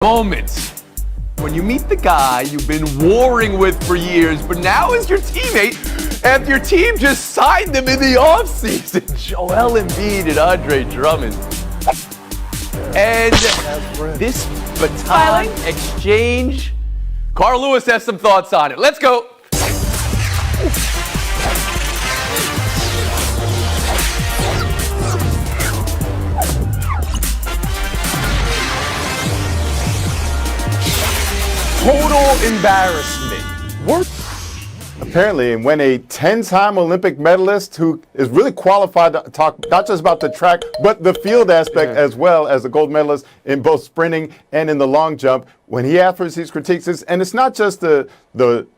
Moments when you meet the guy you've been warring with for years, but now is your teammate after your team just signed them in the offseason. Joel Embiid and Andre Drummond. And this baton exchange, Carl Lewis has some thoughts on it. Let's go. Total embarrassment. Apparently, when a 10-time Olympic medalist who is really qualified to talk not just about the track, but the field aspect as well as a gold medalist in both sprinting and in the long jump, when he offers these critiques, and it's not just the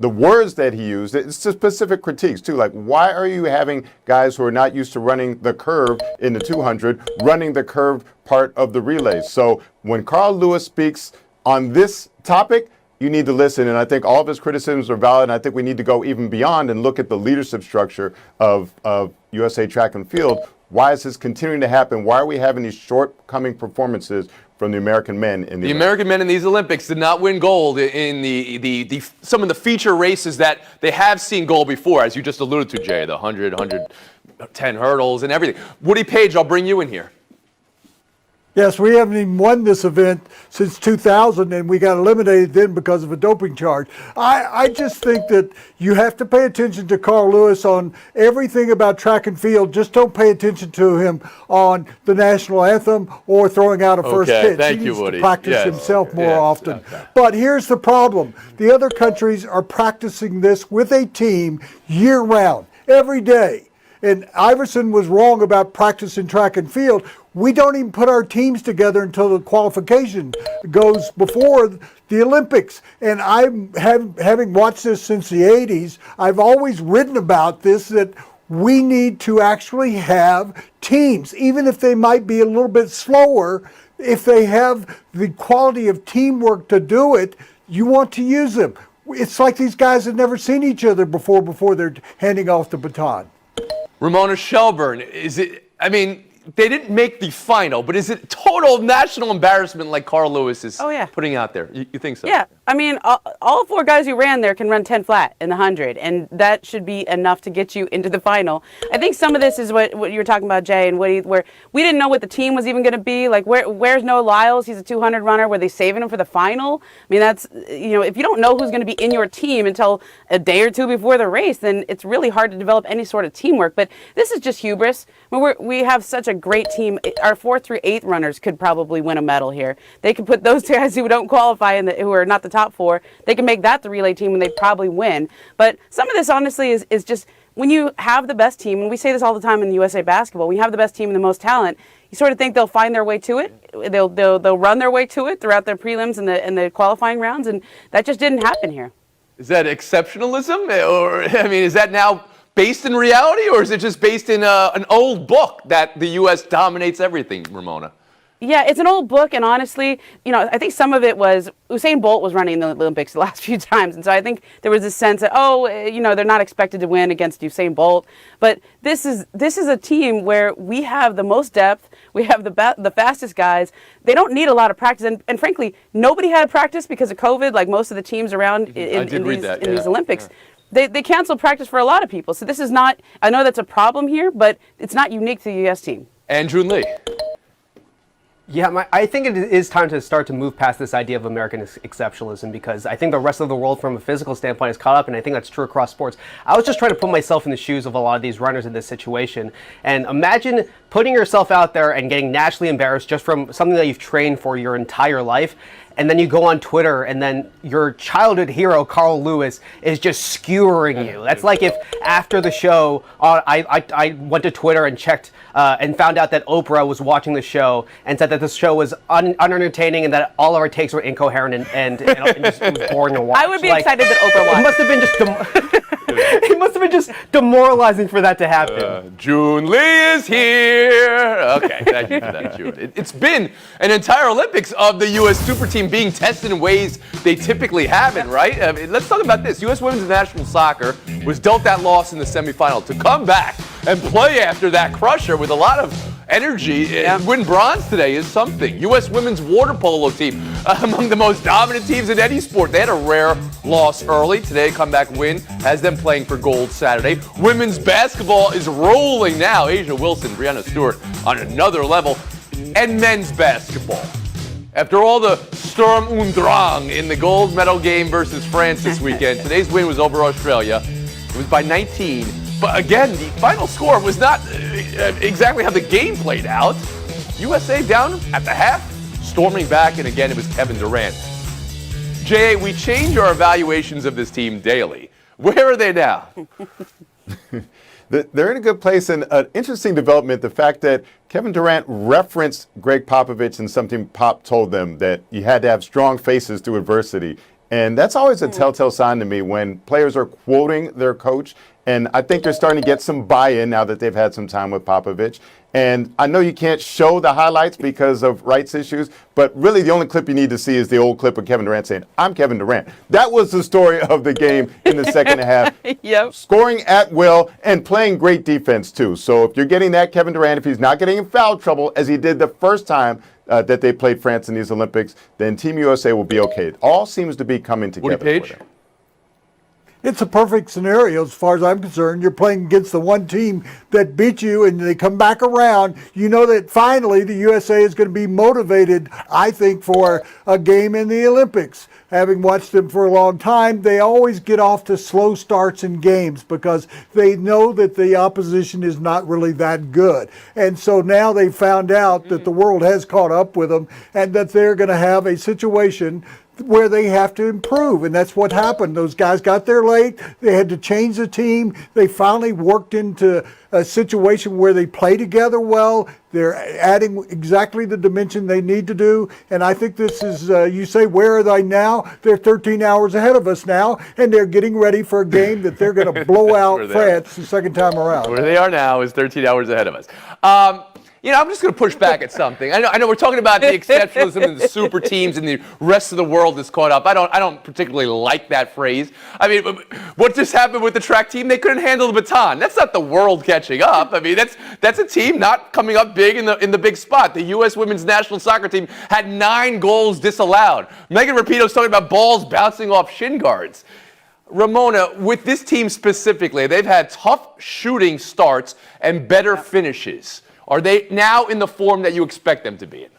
words that he used, it's the specific critiques too. Like, why are you having guys who are not used to running the curve in the 200, running the curved part of the relays? So when Carl Lewis speaks on this topic, you need to listen, and I think all of his criticisms are valid, and I think we need to go even beyond and look at the leadership structure of USA Track and Field. Why is this continuing to happen? Why are we having these shortcoming performances from the American men in the American men in these Olympics did not win gold in the some of the feature races that they have seen gold before, as you just alluded to, Jay, the 100, 110 hurdles and everything. Woody Page, I'll bring you in here. Yes, we haven't even won this event since 2000, and we got eliminated then because of a doping charge. I just think that you have to pay attention to Carl Lewis on everything about track and field. Just don't pay attention to him on the national anthem or throwing out a first pitch. Thank he you, needs Woody. to practice himself more often. But here's the problem. The other countries are practicing this with a team year-round, every day. And Iverson was wrong about practicing track and field. We don't even put our teams together until the qualification goes before the Olympics. And having watched this since the 80s, I've always written about this, that we need to actually have teams, even if they might be a little bit slower. If they have the quality of teamwork to do it, you want to use them. It's like these guys have never seen each other before they're handing off the baton. Ramona Shelburne, is it, I mean, they didn't make the final, but is it total national embarrassment like Carl Lewis is putting out there? You think so? Yeah. I mean, all four guys who ran there can run 10 flat in the 100, and that should be enough to get you into the final. I think some of this is what you were talking about, Jay, and where we didn't know what the team was even going to be. Like, where's Noah Lyles? He's a 200 runner. Were they saving him for the final? I mean, that's, if you don't know who's going to be in your team until a day or two before the race, then it's really hard to develop any sort of teamwork. But this is just hubris. I mean, we have such a great team. Our 4th through 8th runners could probably win a medal here. They could put those guys who don't qualify who are not the top 4. They can make that the relay team and they'd probably win. But some of this, honestly, is just when you have the best team, and we say this all the time in USA basketball, when you have the best team and the most talent, you sort of think they'll find their way to it. They'll run their way to it throughout their prelims and the qualifying rounds, and that just didn't happen here. Is that exceptionalism, or I mean, is that now based in reality, or is it just based in an old book that the U.S. dominates everything, Ramona? Yeah, it's an old book, and honestly, I think some of it was Usain Bolt was running the Olympics the last few times, and so I think there was this sense that, they're not expected to win against Usain Bolt. But this is a team where we have the most depth, we have the fastest guys. They don't need a lot of practice, and frankly, nobody had practice because of COVID, like most of the teams around in these Olympics. Yeah. They canceled practice for a lot of people, so this is not. I know that's a problem here, but it's not unique to the U.S. team. Andrew Lee. Yeah, I think it is time to start to move past this idea of American exceptionalism, because I think the rest of the world from a physical standpoint is caught up, and I think that's true across sports. I was just trying to put myself in the shoes of a lot of these runners in this situation, and imagine putting yourself out there and getting nationally embarrassed just from something that you've trained for your entire life. And then you go on Twitter, and then your childhood hero, Carl Lewis, is just skewering you. That's like if after the show, I went to Twitter and checked and found out that Oprah was watching the show and said that the show was unentertaining and that all of our takes were incoherent and just it was boring to watch. I would be excited that Oprah watched. It must have been just demoralizing for that to happen. June Lee is here. Okay, thank you for that, June. It's been an entire Olympics of the U.S. super team being tested in ways they typically haven't, right? I mean, let's talk about this. U.S. women's national soccer was dealt that loss in the semifinal. To come back and play after that crusher with a lot of energy. Win bronze today is something. U.S. women's water polo team, among the most dominant teams in any sport. They had a rare loss early. Today, a comeback win has them playing for gold Saturday. Women's basketball is rolling now. Asia Wilson, Breanna Stewart on another level. And men's basketball. After all the Sturm und Drang in the gold medal game versus France this weekend, today's win was over Australia. It was by 19. But again, the final score was not exactly how the game played out. USA down at the half, storming back, and again, it was Kevin Durant. Jay, we change our evaluations of this team daily. Where are they now? They're in a good place, and an interesting development, the fact that Kevin Durant referenced Greg Popovich and something Pop told them, that you had to have strong faces through adversity. And that's always a telltale sign to me when players are quoting their coach. And I think they're starting to get some buy-in now that they've had some time with Popovich. And I know you can't show the highlights because of rights issues, but really the only clip you need to see is the old clip of Kevin Durant saying, "I'm Kevin Durant." That was the story of the game in the second half. Yep. Scoring at will and playing great defense, too. So if you're getting that Kevin Durant, if he's not getting in foul trouble, as he did the first time that they played France in these Olympics, then Team USA will be okay. It all seems to be coming together. Woody Page? For them. It's a perfect scenario as far as I'm concerned. You're playing against the one team that beat you and they come back around. You know that finally the USA is going to be motivated, I think, for a game in the Olympics. Having watched them for a long time, they always get off to slow starts in games because they know that the opposition is not really that good. And so now they found out that the world has caught up with them and that they're going to have a situation where they have to improve, and that's what happened. Those guys got there late. They had to change the team. They finally worked into a situation where they play together well. They're adding exactly the dimension they need to do, and I think this is, you say, where are they now? They're 13 hours ahead of us now, and they're getting ready for a game that they're going to blow out France the second time around. Where they are now is 13 hours ahead of us. I'm just going to push back at something. I know we're talking about the exceptionalism and the super teams and the rest of the world is caught up. I don't particularly like that phrase. I mean, what just happened with the track team? They couldn't handle the baton. That's not the world catching up. I mean, that's a team not coming up big in the big spot. The U.S. women's national soccer team had 9 goals disallowed. Megan Rapinoe's talking about balls bouncing off shin guards. Ramona, with this team specifically, they've had tough shooting starts and better finishes. Are they now in the form that you expect them to be in?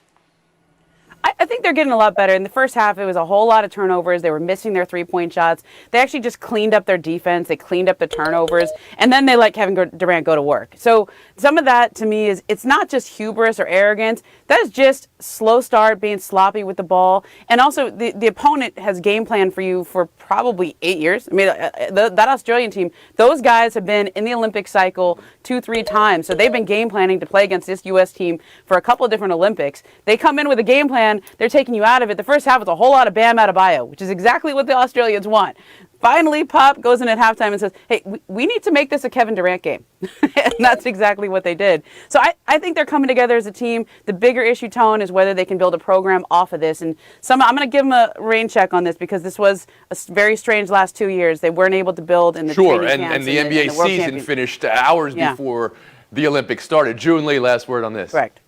I think they're getting a lot better. In the first half, it was a whole lot of turnovers. They were missing their three-point shots. They actually just cleaned up their defense. They cleaned up the turnovers. And then they let Kevin Durant go to work. So some of that, to me, is it's not just hubris or arrogance. That is just slow start, being sloppy with the ball. And also, the opponent has game planned for you for probably 8 years. I mean, that Australian team, those guys have been in the Olympic cycle 2-3 times. So they've been game planning to play against this U.S. team for a couple of different Olympics. They come in with a game plan. They're taking you out of it. The first half was a whole lot of Bam Adebayo, which is exactly what the Australians want. Finally, Pop goes in at halftime and says, hey, we need to make this a Kevin Durant game. And that's exactly what they did. So I think they're coming together as a team. The bigger issue, Tone, is whether they can build a program off of this. And I'm going to give them a rain check on this because this was a very strange last 2 years. They weren't able to build in the Sure, and the NBA season finished hours before the Olympics started. June Lee, last word on this. Correct.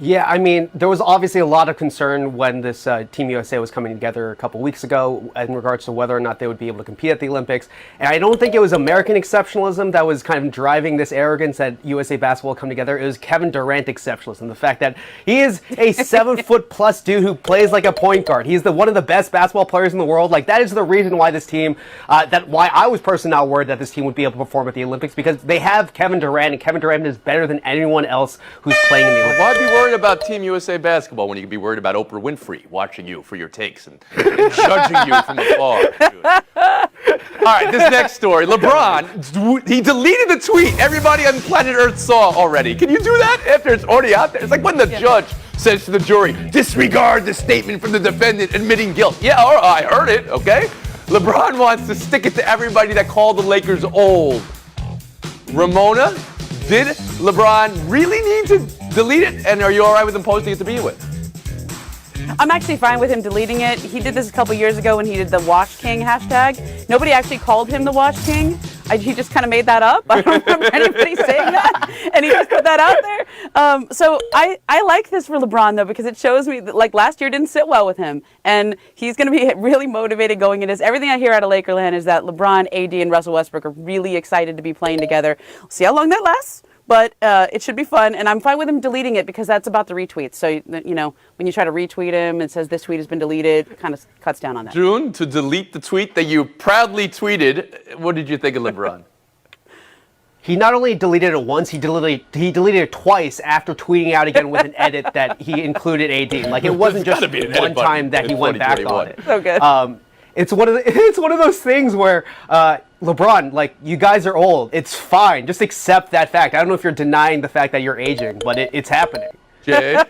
Yeah, I mean, there was obviously a lot of concern when this Team USA was coming together a couple weeks ago in regards to whether or not they would be able to compete at the Olympics. And I don't think it was American exceptionalism that was kind of driving this arrogance that USA basketball come together. It was Kevin Durant exceptionalism. The fact that he is a 7-foot-plus dude who plays like a point guard. He's one of the best basketball players in the world. Like, that is the reason why this team, why I was personally not worried that this team would be able to perform at the Olympics, because they have Kevin Durant, and Kevin Durant is better than anyone else who's playing in the Olympics. Why be worried about Team USA basketball when you can be worried about Oprah Winfrey watching you for your takes and judging you from afar? All right, this next story. LeBron, he deleted the tweet everybody on planet Earth saw already. Can you do that after it's already out there? It's like when the judge says to the jury, disregard the statement from the defendant admitting guilt. Yeah, all right, I heard it, okay? LeBron wants to stick it to everybody that called the Lakers old. Ramona, did LeBron really need to delete it? And are you all right with him posting it to begin with? I'm actually fine with him deleting it. He did this a couple years ago when he did the Wash King hashtag. Nobody actually called him the Wash King. he just kind of made that up. I don't remember anybody saying that, and he just put that out there. So I like this for LeBron, though, because it shows me that, like, last year didn't sit well with him, and he's going to be really motivated going into this. Everything I hear out of Lakerland is that LeBron, AD, and Russell Westbrook are really excited to be playing together. We'll see how long that lasts. But it should be fun, and I'm fine with him deleting it because that's about the retweets. So, you know, when you try to retweet him, it says this tweet has been deleted, it kind of cuts down on that. June, to delete the tweet that you proudly tweeted, what did you think of LeBron? He not only deleted it once, he deleted it twice after tweeting out again with an edit that he included AD. Like, it wasn't just one time that he went back on it. So good. It's one of those things where LeBron, like, you guys are old. It's fine. Just accept that fact. I don't know if you're denying the fact that you're aging, but it's happening. Jay?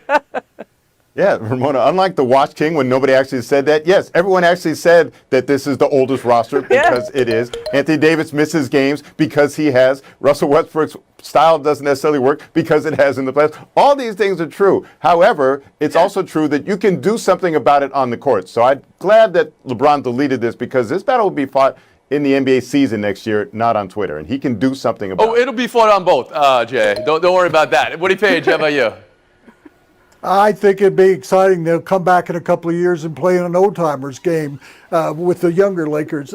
Yeah, Ramona, unlike the Watch King when nobody actually said that, yes, everyone actually said that this is the oldest roster because it is. Anthony Davis misses games because he has. Russell Westbrook's style doesn't necessarily work because it has in the playoffs. All these things are true. However, it's also true that you can do something about it on the court. So I'm glad that LeBron deleted this because this battle will be fought in the NBA season next year, not on Twitter. And he can do something about it. Oh, it'll be fought on both, Jay. Don't worry about that. Woody Page, how about you? I think it'd be exciting. They'll come back in a couple of years and play in an old-timers game with the younger Lakers.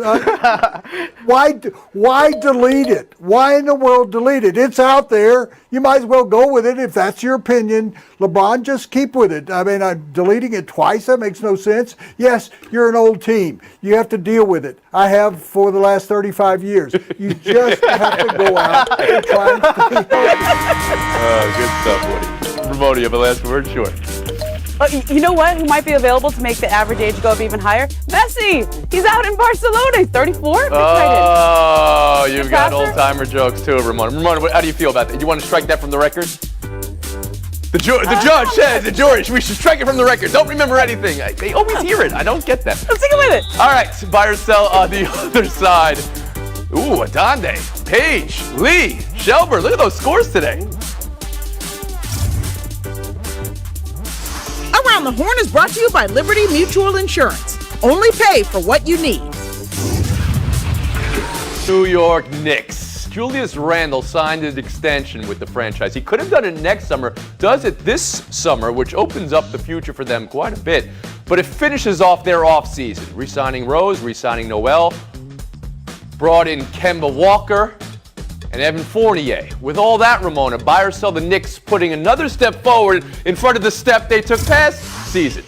Why delete it? Why in the world delete it? It's out there. You might as well go with it if that's your opinion. LeBron, just keep with it. I mean, deleting it twice, that makes no sense. Yes, you're an old team. You have to deal with it. I have for the last 35 years. You just have to go out and try and Good stuff, Woody. Ramona, you have a last word? Sure. You know what? Who might be available to make the average age go up even higher? Messi! He's out in Barcelona. He's 34. Oh, you've got passer? old-timer jokes too, Ramona. Ramona, how do you feel about that? Do you want to strike that from the record? The judge said, the jury, we should strike it from the record. Don't remember anything. They always hear it. I don't get that. Let's take a minute. All right, buy or sell on the other side. Ooh, Adonde, Page, Lee, Shelber. Look at those scores today. Around the Horn is brought to you by Liberty Mutual Insurance. Only pay for what you need. New York Knicks. Julius Randle signed an extension with the franchise. He could have done it next summer, does it this summer, which opens up the future for them quite a bit. But it finishes off their offseason. Re-signing Rose, re-signing Noel, brought in Kemba Walker and Evan Fournier. With all that, Ramona, buy or sell the Knicks putting another step forward in front of the step they took past season.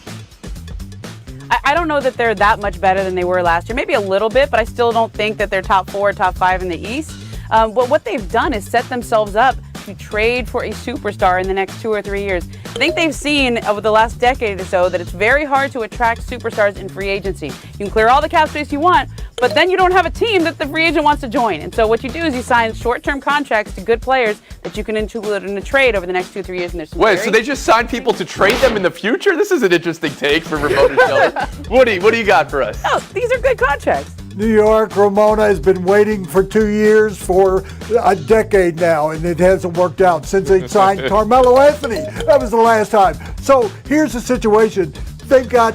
I don't know that they're that much better than they were last year. Maybe a little bit, but I still don't think that they're top 4, top 5 in the East. But what they've done is set themselves up to trade for a superstar in the next 2 or 3 years. I think they've seen over the last decade or so that it's very hard to attract superstars in free agency. You can clear all the cap space you want, but then you don't have a team that the free agent wants to join. And so what you do is you sign short-term contracts to good players that you can include in a trade over the next 2 or 3 years. And Wait, so they just sign people to trade them in the future? This is an interesting take for Ramona Shelber. Woody, what do you got for us? No, these are good contracts. New York, Ramona has been waiting for 2 years for a decade now, and it hasn't worked out since they signed Carmelo Anthony. That was the last time. So here's the situation. They've got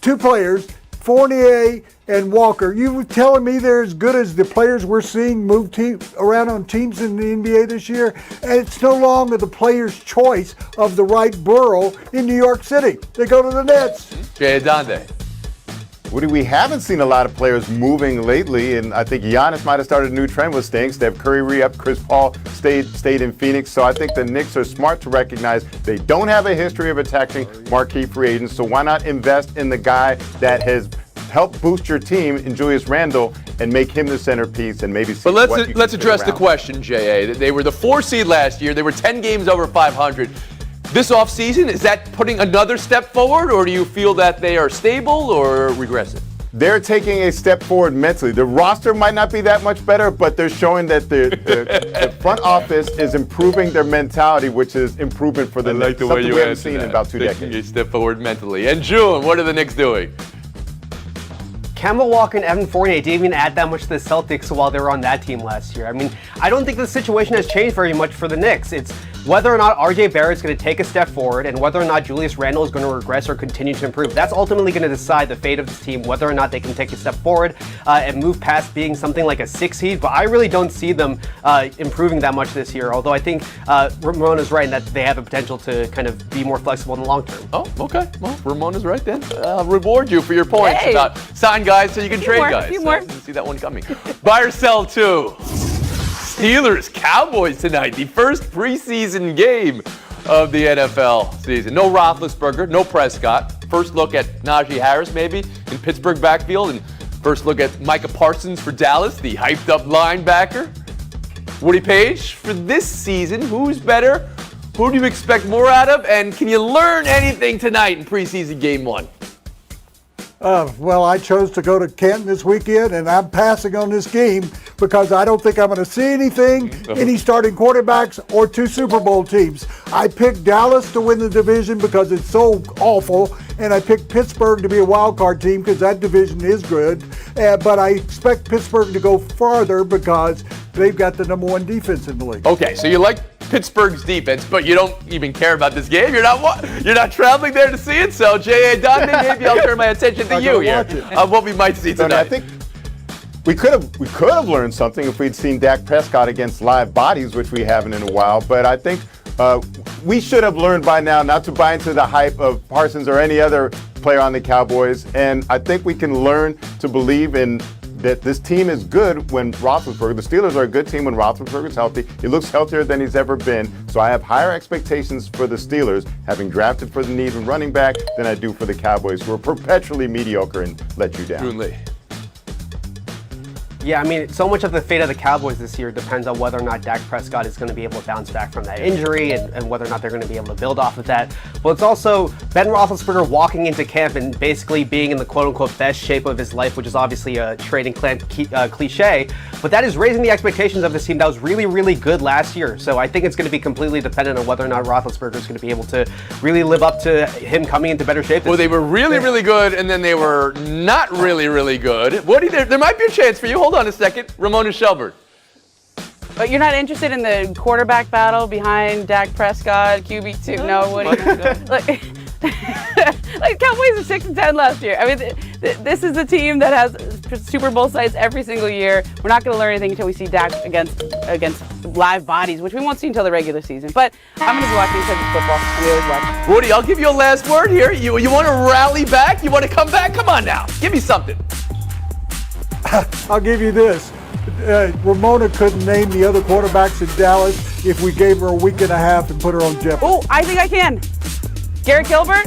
2 players, Fournier and Walker. You were telling me they're as good as the players we're seeing move around on teams in the NBA this year? And it's no longer the player's choice of the right borough in New York City. They go to the Nets. Jay Adonde. Woody, we haven't seen a lot of players moving lately, and I think Giannis might have started a new trend with staying. Steph Curry re-upped, Chris Paul stayed in Phoenix. So I think the Knicks are smart to recognize they don't have a history of attacking marquee free agents. So why not invest in the guy that has helped boost your team in Julius Randle and make him the centerpiece and maybe see But what you let's can fit address the around. question, J.A. They were the 4 seed last year. They were 10 games over 500. This offseason, is that putting another step forward, or do you feel that they are stable or regressive? They're taking a step forward mentally. The roster might not be that much better, but they're showing that the front office is improving their mentality, which is improvement for the I like Knicks. the way Something you we haven't answer seen that. in about 2 Taking decades. a step forward mentally. And June, what are the Knicks doing? Kemba Walker and Evan Fournier didn't even add that much to the Celtics while they were on that team last year. I mean, I don't think the situation has changed very much for the Knicks. It's whether or not RJ Barrett's going to take a step forward and whether or not Julius Randle is going to regress or continue to improve. That's ultimately going to decide the fate of this team, whether or not they can take a step forward and move past being something like a 6 seed. But I really don't see them improving that much this year, although I think Ramona's right in that they have a potential to kind of be more flexible in the long term. Oh, okay. Well, Ramona's right then. I'll reward you for your points Hey. about sign guys so you can trade more, a guys. few more. I didn't see that one coming. Buy or sell two. Steelers, Cowboys tonight, the first preseason game of the NFL season. No Roethlisberger, no Prescott. First look at Najee Harris maybe in Pittsburgh backfield, and first look at Micah Parsons for Dallas, the hyped up linebacker. Woody Page for this season, who's better? Who do you expect more out of? And can you learn anything tonight in preseason game one? Well, I chose to go to Canton this weekend, and I'm passing on this game because I don't think I'm going to see anything, any starting quarterbacks or 2 Super Bowl teams. I picked Dallas to win the division because it's so awful, and I picked Pittsburgh to be a wild card team because that division is good. But I expect Pittsburgh to go farther because they've got the number 1 defense in the league. Okay, so you like Pittsburgh's defense, but you don't even care about this game. You're not traveling there to see it. So J.A. Donne, maybe I'll turn my attention to you here on what we might see tonight. I think we could have learned something if we'd seen Dak Prescott against live bodies, which we haven't in a while. But I think we should have learned by now not to buy into the hype of Parsons or any other player on the Cowboys. And I think we can learn to believe in that this team is good when Roethlisberger, the Steelers are a good team when Roethlisberger's healthy. He looks healthier than he's ever been. So I have higher expectations for the Steelers, having drafted for the need in running back, than I do for the Cowboys, who are perpetually mediocre and let you down. June Lee. Yeah, I mean, so much of the fate of the Cowboys this year depends on whether or not Dak Prescott is going to be able to bounce back from that injury and whether or not they're going to be able to build off of that. But it's also Ben Roethlisberger walking into camp and basically being in the quote-unquote best shape of his life, which is obviously a trading cliche. But that is raising the expectations of this team that was really, really good last year. So I think it's going to be completely dependent on whether or not Roethlisberger is going to be able to really live up to him coming into better shape. Well, they were really, really good, and then they were not really, really good. Woody, there might be a chance for you. Hold on a second. Ramona Shelburne. But you're not interested in the quarterback battle behind Dak Prescott, QB2? No, Woody. Like Cowboys are 6-10 last year. I mean, this is the team that has Super Bowl sites every single year. We're not going to learn anything until we see Dak against live bodies, which we won't see until the regular season. But I'm going to be watching because it's football, and we always watch. Woody, I'll give you a last word here. You want to rally back? You want to come back? Come on now. Give me something. I'll give you this. Ramona couldn't name the other quarterbacks in Dallas if we gave her a week and a half and put her on Jeopardy. Oh, I think I can. Garrett Gilbert,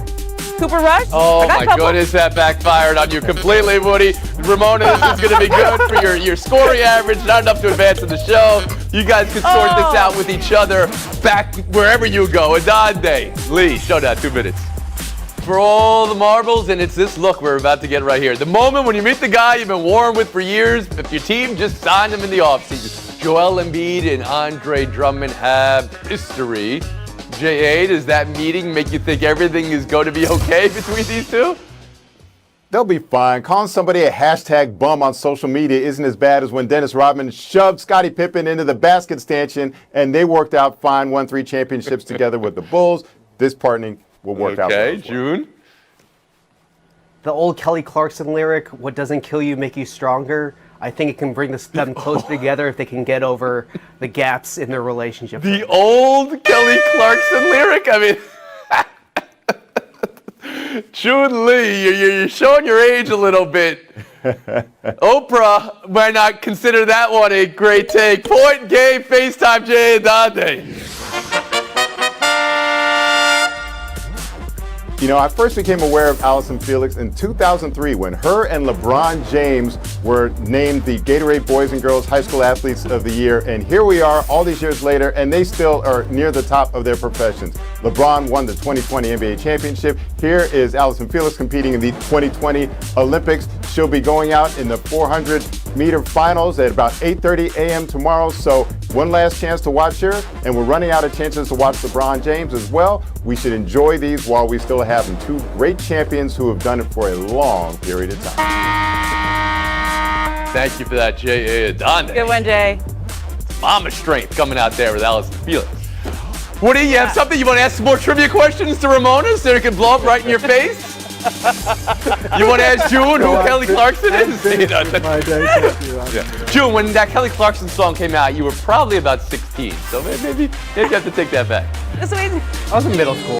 Cooper Rush. Oh my goodness, that backfired on you completely, Woody. Ramona, this is going to be good for your scoring average. Not enough to advance in the show. You guys can sort this out with each other back wherever you go. Adande, Lee, showdown, 2 minutes. For all the marbles, and it's this look we're about to get right here. The moment when you meet the guy you've been warm with for years, if your team just signed him in the offseason. Joel Embiid and Andre Drummond have history. J.A., does that meeting make you think everything is going to be okay between these two? They'll be fine. Calling somebody a hashtag bum on social media isn't as bad as when Dennis Rodman shoved Scottie Pippen into the basket stanchion and they worked out fine, won 3 championships together with the Bulls. This partnering will work out. Okay, June. The old Kelly Clarkson lyric, "What doesn't kill you make you stronger." I think it can bring them closer together if they can get over the gaps in their relationship. The old Kelly Clarkson lyric. I mean, June Lee, you're showing your age a little bit. Oprah might not consider that one a great take. Point game, FaceTime J.A. Donde. You know, I first became aware of Allison Felix in 2003 when her and LeBron James were named the Gatorade Boys and Girls High School Athletes of the Year. And here we are all these years later, and they still are near the top of their professions. LeBron won the 2020 NBA championship. Here is Allison Felix competing in the 2020 Olympics. She'll be going out in the 400-meter finals at about 8:30 a.m. tomorrow. So one last chance to watch her, and we're running out of chances to watch LeBron James as well. We should enjoy these while we still have them. 2 great champions who have done it for a long period of time. Thank you for that, J.A. Donde. Good one, Jay. Mama strength coming out there with Allison Felix. Woody, you have something? You want to ask some more trivia questions to Ramona so it can blow up right in your face? You want to ask June who Kelly Clarkson is? My day, thank you. Yeah. June, when that Kelly Clarkson song came out, you were probably about 16, so maybe you have to take that back. This way. I was in middle school.